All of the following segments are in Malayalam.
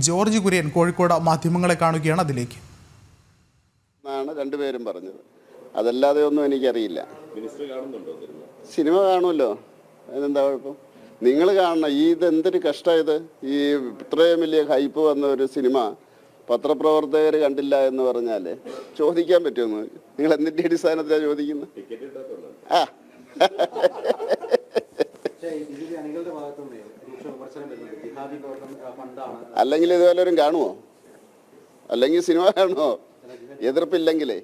ജോർജ് കുര്യൻ കോഴിക്കോട് മാധ്യമങ്ങളെ കാണുകയാണ്. അതിലേക്ക് രണ്ടുപേരും പറഞ്ഞത്, അതല്ലാതെ ഒന്നും എനിക്കറിയില്ല. സിനിമ കാണുമല്ലോ, അതിനെന്താ കുഴപ്പം? നിങ്ങൾ കാണണം. ഇതെന്തൊരു കഷ്ടമായത്. ഈ ഇത്രയും വലിയ ഹൈപ്പ് വന്ന ഒരു സിനിമ പത്രപ്രവർത്തകർ കണ്ടില്ല എന്ന് പറഞ്ഞാൽ ചോദിക്കാൻ പറ്റുമോ? നിങ്ങൾ എന്തിൻ്റെ അടിസ്ഥാനത്തിലാണ് ചോദിക്കുന്നത്? ആ അല്ലെങ്കിൽ ഇതുവല്ലവരും കാണുമോ? അല്ലെങ്കിൽ സിനിമ കാണുമോ? എതിർപ്പില്ലെങ്കിലേ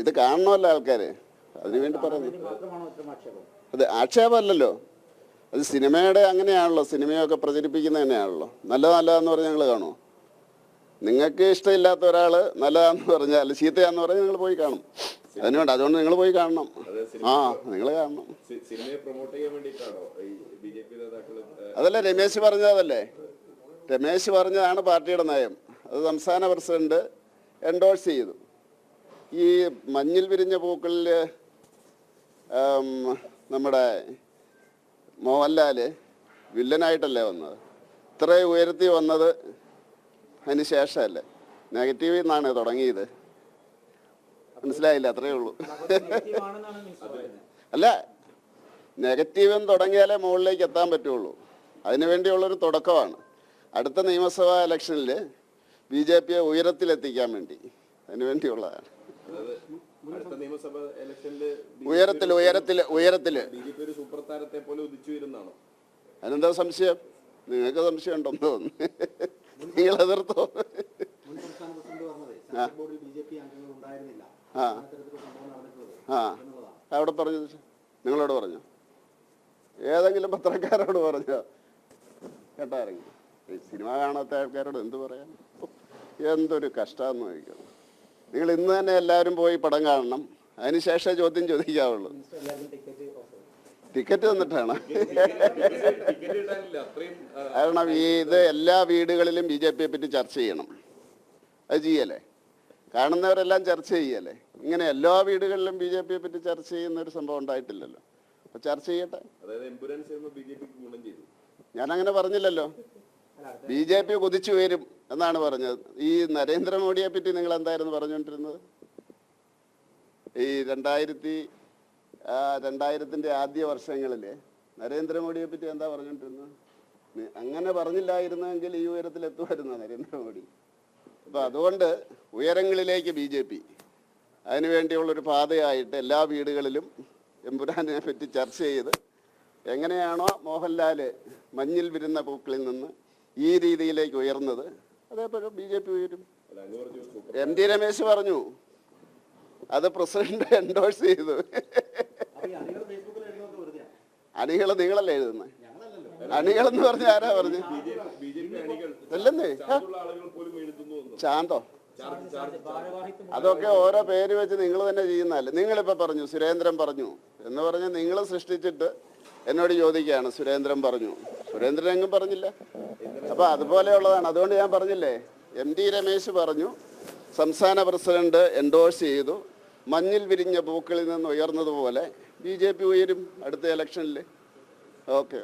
ഇത് കാണണമല്ലോ ആൾക്കാർ. അതിനുവേണ്ടി പറയുന്നു. അത് ആക്ഷേപമല്ലല്ലോ, അത് സിനിമയുടെ അങ്ങനെയാണല്ലോ. സിനിമയൊക്കെ പ്രചരിപ്പിക്കുന്നത് തന്നെയാണല്ലോ. നല്ലതെന്ന് പറഞ്ഞാൽ ഞങ്ങൾ കാണുമോ? നിങ്ങൾക്ക് ഇഷ്ടമില്ലാത്ത ഒരാൾ നല്ലതാന്ന് പറഞ്ഞാൽ, ചീത്തയാന്ന് പറഞ്ഞാൽ നിങ്ങൾ പോയി കാണും. അതിനുവേണ്ടി അതുകൊണ്ട് നിങ്ങൾ പോയി കാണണം. നിങ്ങൾ കാണണം. അതല്ലേ രമേശ് പറഞ്ഞതല്ലേ? രമേശ് പറഞ്ഞതാണ് പാർട്ടിയുടെ നയം. അത് സംസ്ഥാന പ്രസിഡന്റ് എൻഡോഴ്സ് ചെയ്തു. ഈ മഞ്ഞിൽ വിരിഞ്ഞ പൂക്കളിൽ നമ്മുടെ മോഹൻലാൽ വില്ലനായിട്ടല്ലേ വന്നത്? ഇത്രയും ഉയർത്തി വന്നത് അതിന് ശേഷമല്ലേ? നെഗറ്റീവിൽ നിന്നാണ് തുടങ്ങിയത്. മനസ്സിലായില്ല? അത്രയേ ഉള്ളൂ. അല്ല, നെഗറ്റീവും തുടങ്ങിയാലേ മുകളിലേക്ക് എത്താൻ പറ്റുള്ളൂ. അതിനുവേണ്ടിയുള്ളൊരു തുടക്കമാണ്. അടുത്ത നിയമസഭാ ഇലക്ഷനിൽ BJPയെ ഉയരത്തിലെത്തിക്കാൻ വേണ്ടി അതിനുവേണ്ടിയുള്ളതാണ്. ഉയരത്തില് അതിനെന്താ സംശയം? നിങ്ങൾക്ക് സംശയം ഉണ്ടോ? നിങ്ങൾ എതിർത്തോ? അവിടെ പറഞ്ഞു? നിങ്ങളോട് പറഞ്ഞു? ഏതെങ്കിലും പത്രക്കാരോട് പറഞ്ഞോ? കേട്ടാരെങ്കിലും? സിനിമ കാണാത്ത ആൾക്കാരോട് എന്ത് പറയാൻ? എന്തൊരു കഷ്ടമെന്ന് ചോദിക്കുന്നു. നിങ്ങൾ ഇന്ന് തന്നെ എല്ലാവരും പോയി പടം കാണണം. അതിനുശേഷം ചോദ്യം ചോദിക്കാവുള്ളൂ. ടിക്കറ്റ് തന്നിട്ടാണ്. കാരണം ഇത് എല്ലാ വീടുകളിലും BJPയെ പറ്റി ചർച്ച ചെയ്യണം. അത് ചെയ്യല്ലേ? കാണുന്നവരെല്ലാം ചർച്ച ചെയ്യല്ലേ? ഇങ്ങനെ എല്ലാ വീടുകളിലും BJPയെ പറ്റി ചർച്ച ചെയ്യുന്ന ഒരു സംഭവം ഉണ്ടായിട്ടില്ലല്ലോ. അപ്പൊ ചർച്ച ചെയ്യട്ടെ. ഞാനങ്ങനെ പറഞ്ഞില്ലല്ലോ. BJP കുതിച്ചു വരും എന്നാണ് പറഞ്ഞത്. ഈ നരേന്ദ്രമോദിയെ പറ്റി നിങ്ങൾ എന്തായിരുന്നു പറഞ്ഞുകൊണ്ടിരുന്നത്? ഈ 2000-ന്റെ ആദ്യ വർഷങ്ങളിൽ നരേന്ദ്രമോദിയെ പറ്റി എന്താ പറഞ്ഞുകൊണ്ടിരുന്നത്? അങ്ങനെ പറഞ്ഞില്ലായിരുന്നെങ്കിൽ ഈ ഉയരത്തിലെത്തുമായിരുന്നു നരേന്ദ്രമോദി. അപ്പം അതുകൊണ്ട് ഉയരങ്ങളിലേക്ക് BJP അതിനുവേണ്ടിയുള്ളൊരു പാതയായിട്ട് എല്ലാ വീടുകളിലും എമ്പുരാനെ പറ്റി ചർച്ച ചെയ്ത് എങ്ങനെയാണോ മോഹൻലാൽ മഞ്ഞിൽ വിരുന്ന പൂക്കളിൽ നിന്ന് ഈ രീതിയിലേക്ക് ഉയർന്നത്, അതേപോലെ BJP ഉയരും. MT രമേശ് പറഞ്ഞു, അത് പ്രസിഡന്റ് എൻഡോഴ്സ് ചെയ്തു. അണികൾ നിങ്ങളല്ലേ എഴുതുന്നത്? അണികളെന്ന് പറഞ്ഞ ആരാ പറഞ്ഞു? അല്ലെന്നേ, ചാന്തോ? അതൊക്കെ ഓരോ പേര് വെച്ച് നിങ്ങൾ തന്നെ ചെയ്യുന്നതല്ലേ? നിങ്ങളിപ്പോൾ പറഞ്ഞു സുരേന്ദ്രൻ പറഞ്ഞു എന്ന് പറഞ്ഞ് നിങ്ങൾ സൃഷ്ടിച്ചിട്ട് എന്നോട് ചോദിക്കുകയാണ് സുരേന്ദ്രൻ പറഞ്ഞു. സുരേന്ദ്രൻ എങ്ങും പറഞ്ഞില്ല. അപ്പോൾ അതുപോലെയുള്ളതാണ്. അതുകൊണ്ട് ഞാൻ പറഞ്ഞില്ലേ, MT രമേശ് പറഞ്ഞു, സംസ്ഥാന പ്രസിഡന്റ് എൻഡോഴ്സ് ചെയ്തു, മഞ്ഞിൽ വിരിഞ്ഞ പൂക്കളിൽ നിന്ന് ഉയർന്നതുപോലെ BJP ഉയരും അടുത്ത ഇലക്ഷനിൽ. ഓക്കെ.